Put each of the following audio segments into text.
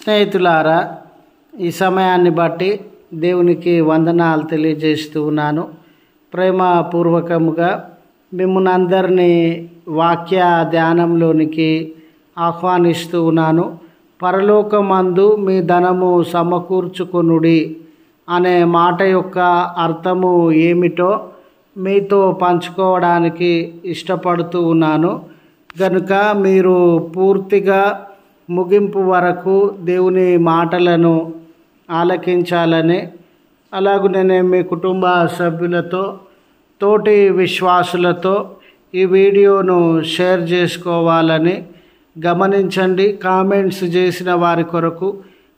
స్నేహితులారా, ఈ సమయాన్ని బట్టి దేవునికి వందనాలు తెలియజేస్తూ ఉన్నాను. ప్రేమపూర్వకముగా మిమ్మల్ని అందరినీ వాక్య ధ్యానంలోనికి ఆహ్వానిస్తూ ఉన్నాను. పరలోకమందు మీ ధనము సమకూర్చుకొనుడి అనే మాట యొక్క అర్థము ఏమిటో మీతో పంచుకోవడానికి ఇష్టపడుతూ ఉన్నాను. కనుక మీరు పూర్తిగా ముగింపు వరకు దేవుని మాటలను ఆలకించాలని, అలాగనే మీ కుటుంబ సభ్యులతో, తోటి విశ్వాసులతో ఈ వీడియోను షేర్ చేసుకోవాలని గమనించండి. కామెంట్స్ చేసిన వారి కొరకు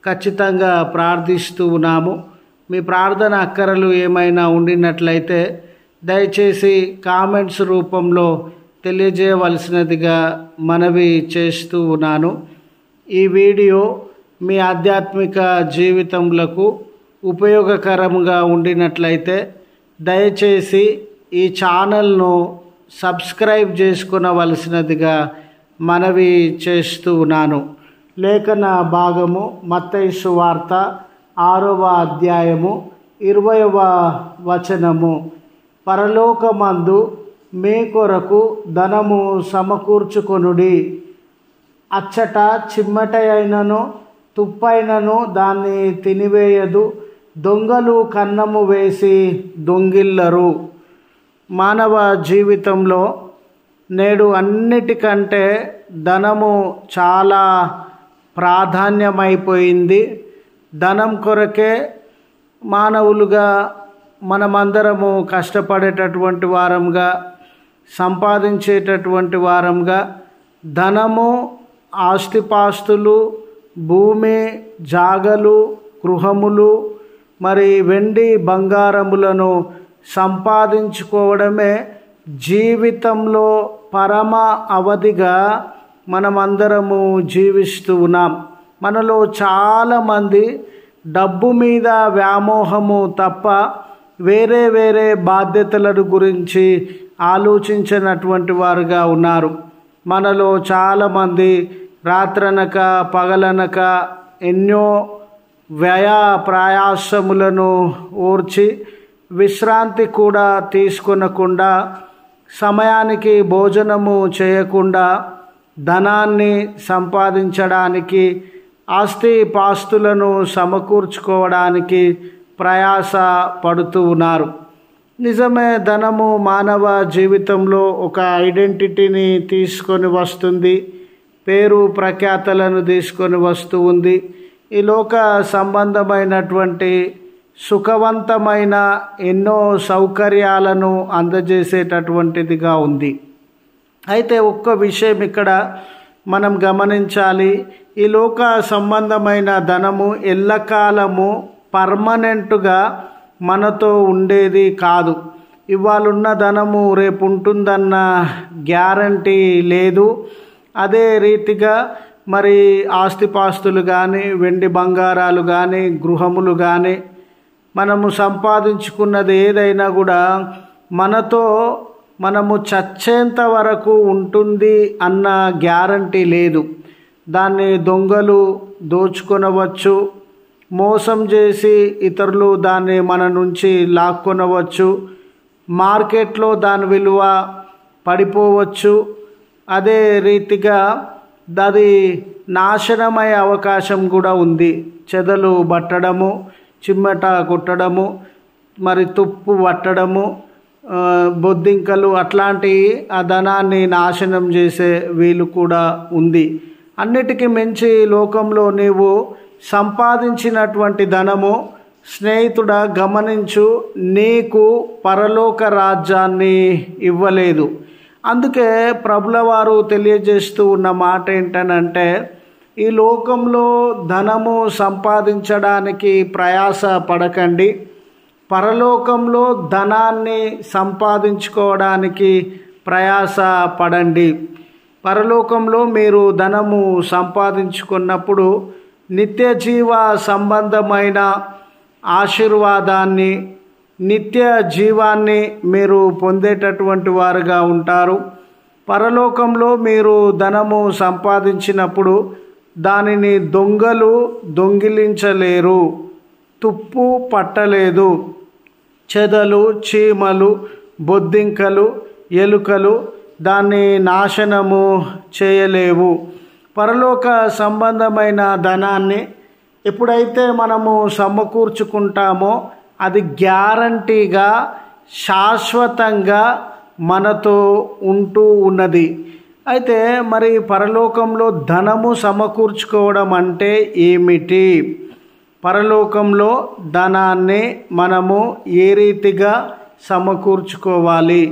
ఖచ్చితంగా ప్రార్థిస్తూ ఉన్నాము. మీ ప్రార్థన అక్కరలు ఏమైనా ఉండినట్లయితే దయచేసి కామెంట్స్ రూపంలో తెలియజేయవలసినదిగా మనవి చేస్తూ ఉన్నాను. ఈ వీడియో మీ ఆధ్యాత్మిక జీవితములకు ఉపయోగకరంగా ఉండినట్లయితే దయచేసి ఈ ఛానల్ను సబ్స్క్రైబ్ చేసుకునవలసినదిగా మనవి చేస్తూ ఉన్నాను. లేఖన భాగము మత్తయి సువార్త 6వ అధ్యాయము 20వ వచనము. పరలోకమందు మీ కొరకు ధనము సమకూర్చుకొనుడి, అచ్చట చిమ్మట అయినను తుప్పైనను దాన్ని తినివేయదు, దొంగలు కన్నము వేసి దొంగిల్లరు. మానవ జీవితంలో నేడు అన్నిటికంటే ధనము చాలా ప్రాధాన్యమైపోయింది. ధనం కొరకే మానవులుగా మనమందరము కష్టపడేటటువంటి వారంగా, సంపాదించేటటువంటి వారంగా ధనము, ఆస్తిపాస్తులు, భూమి, జాగలు, గృహములు, మరి వెండి బంగారములను సంపాదించుకోవడమే జీవితంలో పరమ అవధిగా మనమందరము జీవిస్తూ ఉన్నాం. మనలో చాలామంది డబ్బు మీద వ్యామోహము తప్ప వేరే వేరే బాధ్యతల గురించి ఆలోచించినటువంటి వారుగా ఉన్నారు. మనలో చాలామంది రాత్రనక పగలనక ఎన్నో వ్యయ ప్రయాసములను ఓర్చి విశ్రాంతి కూడా తీసుకొనకుండా, సమయానికి భోజనము చేయకుండా ధనాన్ని సంపాదించడానికి, ఆస్తి పాస్తులను సమకూర్చుకోవడానికి ప్రయాస పడుతూ ఉన్నారు. నిజమే, ధనము మానవ జీవితంలో ఒక ఐడెంటిటీని తీసుకొని వస్తుంది, పేరు ప్రఖ్యాతలను తీసుకొని వస్తూ ఉంది. ఈ లోక సంబంధమైనటువంటి సుఖవంతమైన ఎన్నో సౌకర్యాలను అందజేసేటటువంటిదిగా ఉంది. అయితే ఒక్క విషయం ఇక్కడ మనం గమనించాలి. ఈ లోక సంబంధమైన ధనము ఎల్లకాలము పర్మనెంట్గా మనతో ఉండేది కాదు. ఇవాళున్న ధనము రేపు ఉంటుందన్న గ్యారంటీ లేదు. అదే రీతిగా మరి ఆస్తిపాస్తులు కానీ, వెండి బంగారాలు కానీ, గృహములు కానీ, మనము సంపాదించుకున్నది ఏదైనా కూడా మనతో మనము చచ్చేంత వరకు ఉంటుంది అన్న గ్యారంటీ లేదు. దాన్ని దొంగలు దోచుకొనవచ్చు, మోసం చేసి ఇతరులు దాన్ని మన నుంచి లాక్కొనవచ్చు, మార్కెట్లో దాని విలువ పడిపోవచ్చు. అదే రీతిగా అది నాశనమయ్యే అవకాశం కూడా ఉంది. చెదలు పట్టడము, చిమ్మట కొట్టడము, మరి తుప్పు పట్టడము, బొద్దింకలు అట్లాంటి ఆ ధనాన్ని నాశనం చేసే వీలు కూడా ఉంది. అన్నిటికీ మించి లోకంలో నీవు సంపాదించినటువంటి ధనము, స్నేహితుడా గమనించు, నీకు పరలోక రాజ్యాన్ని ఇవ్వలేదు. అందుకే ప్రభుల వారు తెలియజేస్తూ ఉన్న మాట ఏంటనంటే, ఈ లోకంలో ధనము సంపాదించడానికి ప్రయాస పడకండి, పరలోకంలో ధనాన్ని సంపాదించుకోవడానికి ప్రయాస పడండి. పరలోకంలో మీరు ధనము సంపాదించుకున్నప్పుడు నిత్య జీవ సంబంధమైన ఆశీర్వాదాన్ని, నిత్య జీవాన్ని మీరు పొందేటటువంటి వారుగా ఉంటారు. పరలోకంలో మీరు ధనము సంపాదించినప్పుడు దానిని దొంగలు దొంగిలించలేరు, తుప్పు పట్టలేదు, చెదలు, చీమలు, బొద్దింకలు, ఎలుకలు దాన్ని నాశనము చేయలేవు. పరలోక సంబంధమైన ధనాన్ని ఎప్పుడైతే మనము సమకూర్చుకుంటామో అది గ్యారంటీగా శాశ్వతంగా మనతో ఉంటూ ఉన్నది. అయితే మరి పరలోకంలో ధనము సమకూర్చుకోవడం అంటే ఏమిటి? పరలోకంలో ధనాన్ని మనము ఏ రీతిగా సమకూర్చుకోవాలి?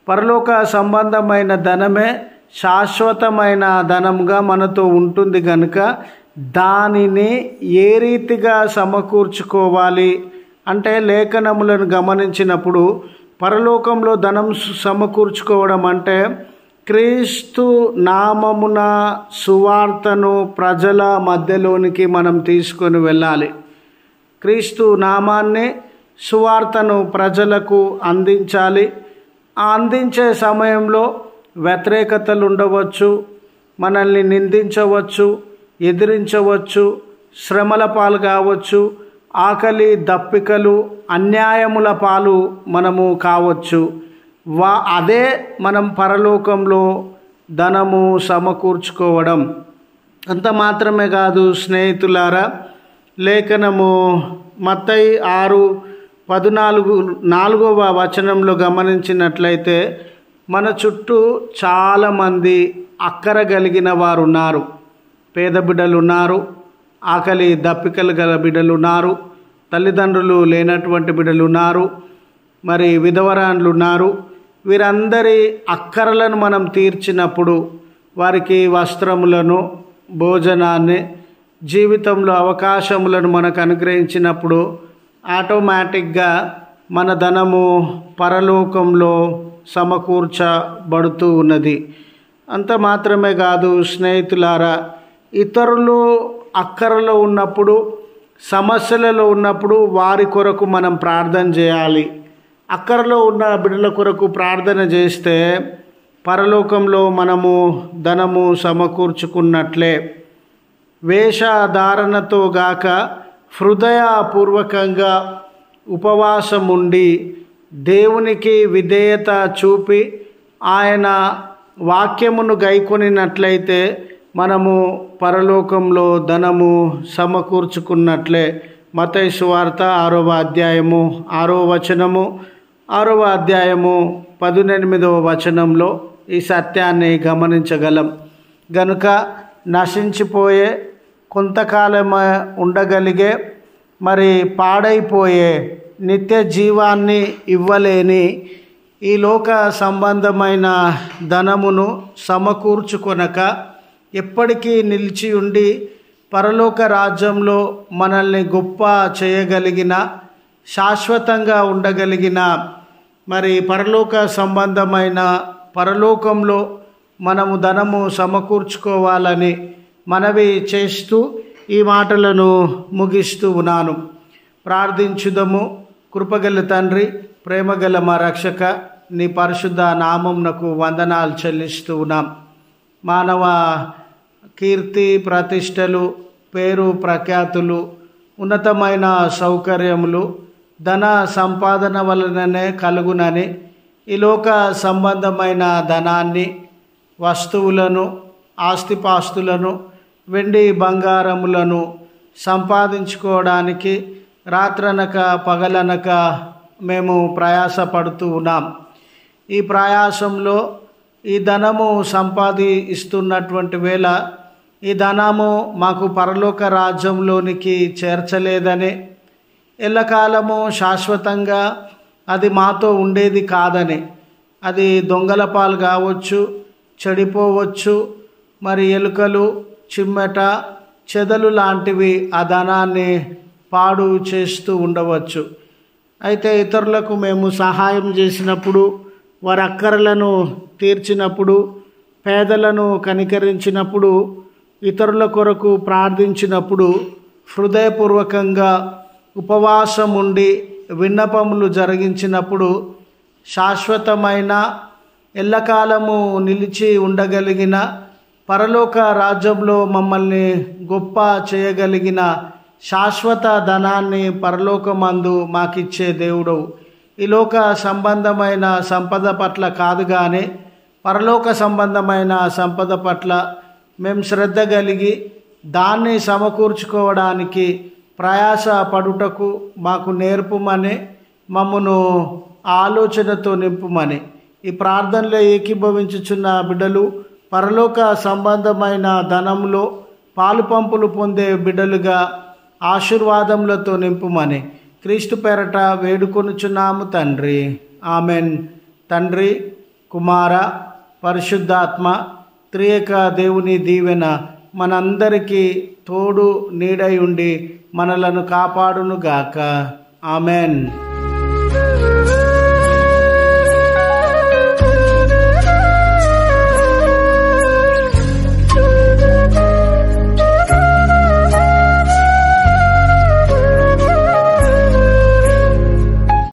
పరలోక సంబంధమైన ధనమే శాశ్వతమైన ధనంగా మనతో ఉంటుంది కనుక దానిని ఏ రీతిగా సమకూర్చుకోవాలి అంటే లేఖనములను గమనించినప్పుడు పరలోకంలో ధనం సమకూర్చుకోవడం అంటే క్రీస్తు నామమున సువార్తను ప్రజల మధ్యలోనికి మనం తీసుకొని వెళ్ళాలి. క్రీస్తు నామాన్ని, సువార్తను ప్రజలకు అందించాలి. ఆ అందించే సమయంలో వ్యతిరేకతలు ఉండవచ్చు, మనల్ని నిందించవచ్చు, ఎదిరించవచ్చు, శ్రమల పాలు కావచ్చు, ఆకలి దప్పికలు, అన్యాయముల పాలు మనము కావచ్చు. అదే మనం పరలోకంలో ధనము సమకూర్చుకోవడం. అంత మాత్రమే కాదు స్నేహితులారా, లేఖనము మత్తయి 6:14 గమనించినట్లయితే మన చుట్టూ చాలామంది అక్కర కలిగిన వారు ఉన్నారు. పేద బిడ్డలు ఉన్నారు, ఆకలి దప్పికలు గల బిడ్డలు ఉన్నారు, తల్లిదండ్రులు లేనటువంటి బిడ్డలు ఉన్నారు, మరి విధవరాన్లు ఉన్నారు. వీరందరి అక్కరలను మనం తీర్చినప్పుడు, వారికి వస్త్రములను, భోజనాన్ని, జీవితంలో అవకాశములను మనకు అనుగ్రహించినప్పుడు ఆటోమేటిక్గా మన ధనము పరలోకంలో సమకూర్చబడుతూ ఉన్నది. అంత మాత్రమే కాదు స్నేహితులారా, ఇతరులు అక్కరలో ఉన్నప్పుడు, సమస్యలలో ఉన్నప్పుడు వారి కొరకు మనం ప్రార్థన చేయాలి. అక్కరలో ఉన్న బిడ్డల కొరకు ప్రార్థన చేస్తే పరలోకంలో మనము ధనము సమకూర్చుకున్నట్లే. వేషధారణతో గాక హృదయపూర్వకంగా ఉపవాసం ఉండి దేవునికి విధేయత చూపి ఆయన వాక్యమును గైకొనినట్లయితే మనము పరలోకంలో ధనము సమకూర్చుకున్నట్లే. మత్తయి సువార్త 6వ అధ్యాయము 6వ వచనము, 6వ అధ్యాయము 18వ వచనంలో ఈ సత్యాన్ని గమనించగలం. గనుక నశించిపోయే, కొంతకాలం ఉండగలిగే, మరి పాడైపోయే, నిత్య జీవాన్ని ఇవ్వలేని ఈ లోక సంబంధమైన ధనమును సమకూర్చుకొనక ఎప్పటికీ నిలిచి ఉండి పరలోక రాజ్యంలో మనల్ని గొప్ప చేయగలిగిన, శాశ్వతంగా ఉండగలిగిన, మరి పరలోక సంబంధమైన పరలోకంలో మనము ధనము సమకూర్చుకోవాలని మనవి చేస్తూ ఈ మాటలను ముగిస్తూ ఉన్నాను. ప్రార్థించుదము. కృపగల తండ్రి, ప్రేమగల మా రక్షక, నీ పరిశుద్ధ నామమునకు వందనాలు చెల్లిస్తూ ఉన్నాం. మానవ కీర్తి ప్రతిష్టలు, పేరు ప్రఖ్యాతులు, ఉన్నతమైన సౌకర్యములు ధన సంపాదన వలననే కలుగునని ఈ లోక సంబంధమైన ధనాన్ని, వస్తువులను, ఆస్తిపాస్తులను, వెండి బంగారములను సంపాదించుకోవడానికి రాత్రనక పగలనక మేము ప్రయాసపడుతూ ఉన్నాం. ఈ ప్రయాసంలో ఈ ధనము సంపాదిస్తున్నటువంటి వేళ ఈ ధనము మాకు పరలోక రాజ్యంలోనికి చేర్చలేదని, ఎల్లకాలము శాశ్వతంగా అది మాతో ఉండేది కాదని, అది దొంగల పాలు కావచ్చు, చెడిపోవచ్చు, మరి ఎలుకలు, చిమ్మెట, చెదలు లాంటివి ఆ ధనాన్ని పాడు చేస్తూ ఉండవచ్చు. అయితే ఇతరులకు మేము సహాయం చేసినప్పుడు, వారి అక్కరలను తీర్చినప్పుడు, పేదలను కనికరించినప్పుడు, ఇతరుల కొరకు ప్రార్థించినప్పుడు, హృదయపూర్వకంగా ఉపవాసం ఉండి విన్నపములు జరిగించినప్పుడు శాశ్వతమైన, ఎల్లకాలము నిలిచి ఉండగలిగిన పరలోక రాజ్యంలో మమ్మల్ని గొప్ప చేయగలిగిన శాశ్వత ధనాన్ని పరలోకమందు మాకిచ్చే దేవుడు. ఈ లోక సంబంధమైన సంపద పట్ల కాదు కానీ పరలోక సంబంధమైన సంపద పట్ల మేము శ్రద్ధ కలిగి దాన్ని సమకూర్చుకోవడానికి ప్రయాస పడుటకు మాకు నేర్పుమని, మమ్మను ఆలోచనతో నింపుమని ఈ ప్రార్థనలో ఏకీభవించుచున్న బిడ్డలు పరలోక సంబంధమైన ధనంలో పాలు పంపులు పొందే బిడ్డలుగా ఆశీర్వాదములతో నింపుమని క్రీస్తు పేరట వేడుకొనుచున్నాము తండ్రి. ఆమెన్. తండ్రి, కుమార, పరిశుద్ధాత్మ త్రియేక దేవుని దీవెన మనందరికీ తోడు నీడై ఉండి మనలను కాపాడునుగాక. ఆమెన్.